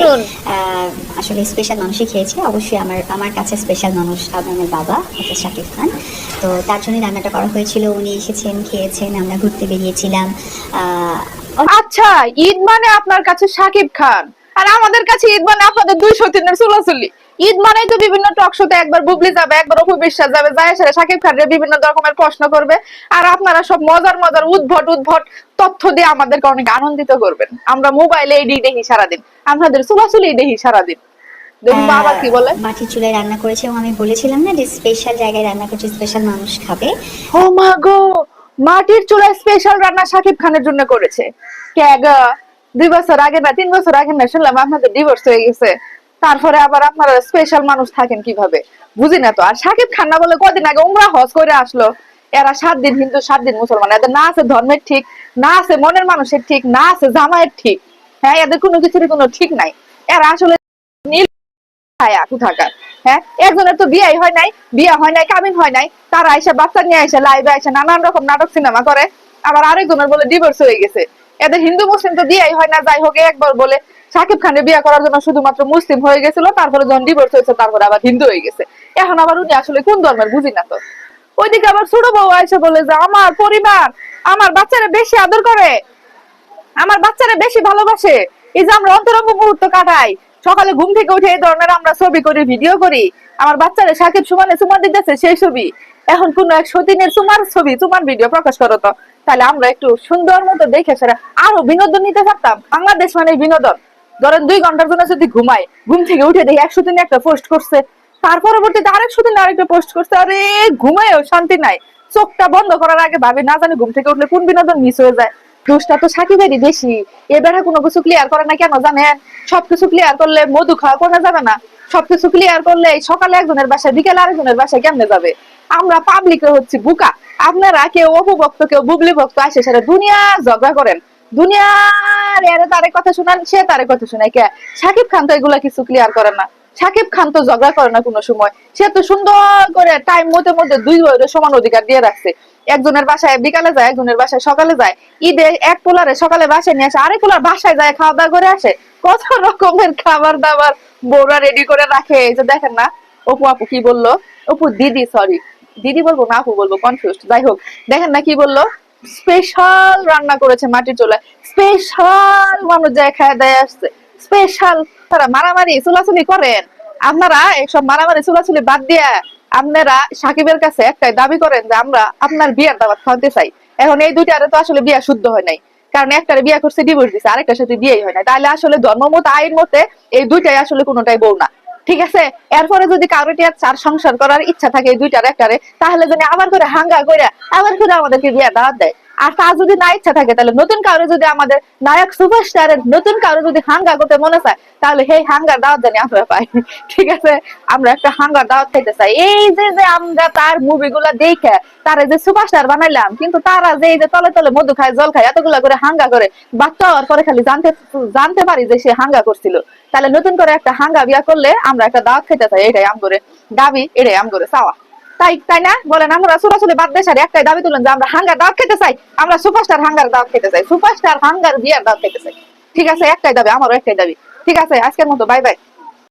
বলুন। আসলে স্পেশাল মানুষই খেয়েছে, অবশ্যই আমার কাছে স্পেশাল মানুষ আদনানের বাবা অর্থাৎ শাকিব খান। তো তার জন্যই রান্নাটা করা হয়েছিল। উনি এসেছেন, খেয়েছেন, আমরা ঘুরতে বেরিয়েছিলাম। আচ্ছা, ঈদ মানে আপনার কাছে শাকিব খান, আর আমাদের কাছে ঈদ মানে আপনাদের 203-এর চুলাচুলি। ঈদ মানেই তো বিভিন্ন টক শোতে একবার বুবলি যাবে, একবার অপু বিশ্বাস যাবে, যায় সেটা শাকিব খানের বিভিন্ন রকমের প্রশ্ন করবে, আর আপনারা সব মজার মজার উদ্ভট উদ্ভট তথ্য দিয়ে আমাদেরকে অনেক আনন্দিত করবেন। আমরা মোবাইলে এডি দেখি সারাদিন, আপনাদের চুলাচুলি দেখি সারাদিন। দেখুন বাবা কি বলে, মাটির চুলায় রান্না করেছে এবং আমি বলেছিলাম না যে স্পেশাল জায়গায় রান্না করছে, স্পেশাল মানুষ খাবে। ও মা গো, মাটির চুলায় স্পেশাল রান্না শাকিব খানের জন্য করেছে। ক্যাগা 2 বছর আগে না 3 বছর আগে না শুনলাম আপনাদের ডিভোর্স হয়ে গেছে, তারপরে আবার আপনারা স্পেশাল মানুষ থাকেন কিভাবে বুঝি না তো। আর শাকিব খান না বলে কদিন আগে উমরা হজ করে আসলো। এরা 7 দিন হিন্দু 7 দিন মুসলমান, এদের না আছে ধর্মের ঠিক, না আছে মনের মানুষের ঠিক, না আছে জামায়ের ঠিক। হ্যাঁ, এদের কোনো কিছুরই কোনো ঠিক নাই। এরা আসলে হ্যাঁ, একজনের তো বিয়ে হয় নাই, কামিন হয় নাই, তারা এসে বাচ্চা নিয়ে এসে লাইভে এসে নানান রকম নাটক সিনেমা করে। আবার আরেকজনের বলে ডিভোর্স হয়ে গেছে। এদের হিন্দু মুসলিম তো বিয়ে হয় না, যাই হোক একবার বলে শাকিব খানের বিয়ে করার জন্য শুধুমাত্র মুসলিম হয়ে গেছিল, তারপরে যখন ডিভোর্স হয়েছে তারপরে আবার হিন্দু হয়ে গেছে। এখন আবার উনি আসলে কোন ধর্মের বুঝি না তো। ওইদিকে আবার ছোট বউ এসে বলে যে আমার পরিবার আমার বাচ্চারা বেশি আদর করে, আমার বাচ্চারা বেশি ভালোবাসে, এই যে আমরা অন্তরঙ্গ মুহূর্ত কাটাই, সকালে ঘুম থেকে উঠে এই ধরনের আমরা ছবি করি, ভিডিও করি, আমার বাচ্চারা সাকিব সুমনে চুমা দিতেছে সেই ছবি। এখন কোন এক সতীনের চুমার ছবি, চুমার ভিডিও প্রকাশ করো তো, তাহলে আমরা একটু সুন্দর মতো দেখে সেটা আরো বিনোদন নিতে পারতাম। বাংলাদেশ মানে বিনোদন। ধরেন 2 ঘন্টার জন্য যদি ঘুমাই, ঘুম থেকে উঠে দেখি 100 দিনে একটা পোস্ট করছে, তার পরবর্তীতে আরেকশো দিনে আরেকটা পোস্ট করছে, আরে ঘুমায়ও শান্তি নাই। চোখটা বন্ধ করার আগে ভাবি না জানি ঘুম থেকে উঠলে কোন বিনোদন মিস হয়ে যায়। দোষটা তো সাকিবেরই বেশি। এবারে কোনো কিছু ক্লিয়ার করে না কেন জানেন? সবকিছু ক্লিয়ার করলে মধু খাওয়া কমে যাবে না? সবকিছু ক্লিয়ার করলে সকালে একজনের বাসায় বিকেলে আরেকজনের বাসায় কেমনে যাবে? আমরা পাবলিকে হচ্ছে বুকা। আপনারা কেউ অপু ভক্ত কেউ বুবলি ভক্ত আসে সেটা দুনিয়া ঝগড়া করেন, দুনিয়ার এর তারে কথা শুনান, সে তারে কথা শোনায়। কে? সাকিব খান তো এগুলা কিছু ক্লিয়ার করে না। সাকিব খান তো ঝগড়া করে না কোনো সময়। সে তো সুন্দর করে টাইম মধ্যে মধ্যে 2 ভাইয়ের সমান অধিকার দিয়ে রাখছে। একজনের বাসায় বিকালে যায়, একজনের বাসায় সকালে যায়। ঈদে এক পোলারে সকালে বাসায় নিয়ে আসে, আরেক পোলার বাসায় যায় খাওয়া দাওয়া করে আসে। কত রকমের খাবার দাবার বউরা রেডি করে রাখে। এই যে দেখেন না, অপু আপু কি বললো, অপু দিদি, সরি দিদি বলবো না আপু বলবো, কনফিউজ। যাই হোক, দেখেন না কি বললো, স্পেশাল রান্না করেছে মাটির চুলায়, স্পেশাল মানুষ যায় খায় দেয় আসছে, স্পেশাল। তারা মারামারি চুলাচুলি করেন, আপনারা এইসব মারামারি চুলাচুলি বাদ দিয়ে আপনারা সাকিবের কাছে একটাই দাবি করেন যে আমরা আপনার বিয়ের দাওয়াত খাওয়াতে চাই। এখন এই দুইটারে তো আসলে বিয়ে শুদ্ধ হয় নাই, কারণ একটারে বিয়ে করছে ডিভোর্স দিছে, আরেকটার সাথে বিয়েই হয় না। তাহলে আসলে ধর্মমত আইন মতে এই দুইটাই আসলে কোনোটাই বউ না। ঠিক আছে, এরপরে যদি কারো চার সংসার করার ইচ্ছা থাকে এই দুইটার একটারে, তাহলে যদি আবার করে হাঙ্গা করে আবার করে আমাদেরকে বিয়ে দাওয়াত দেয়। আর তা যদি না ইচ্ছা থাকে, তাহলে নতুন কারো যদি আমাদের নায়ক সুপারস্টারের নতুন কারো যদি হাঙ্গা করতে মনে চায়, তাহলে সেই হাঙ্গার দাওয়াত জানি আমরা পাই। ঠিক আছে, আমরা একটা হাঙ্গার দাওয়াত খাইতে চাই। এই যে যে আমরা তার মুভিগুলা দেখে তারা যে সুপারস্টার বানাইলাম, কিন্তু তারা যে এই যে তলে তলে মধু খায় জল খায় এতগুলা করে হাঙ্গা করে, বাচ্চা হওয়ার পরে খালি জানতে পারি যে সে হাঙ্গা করছিল। তাহলে নতুন করে একটা হাঙ্গা বিয়া করলে আমরা একটা দাওয়াত খাইতে চাই, এটাই আম করে দাবি, এটাই আম করে চাওয়া। তাই তাই না বলেন? আমরা চুরাচুরি বাদ দেশার একটাই দাবি তুলেন যে আমরা হাঙ্গার দাওয়াত খেতে চাই, আমরা সুপারস্টার হাঙ্গার দাওয়াত খেতে চাই, সুপারস্টার হাঙ্গার বিয়ার দাওয়াত খেতে চাই। ঠিক আছে, একটাই দাবি, আমারও একটাই দাবি। ঠিক আছে, আজকের মতো বাই বাই।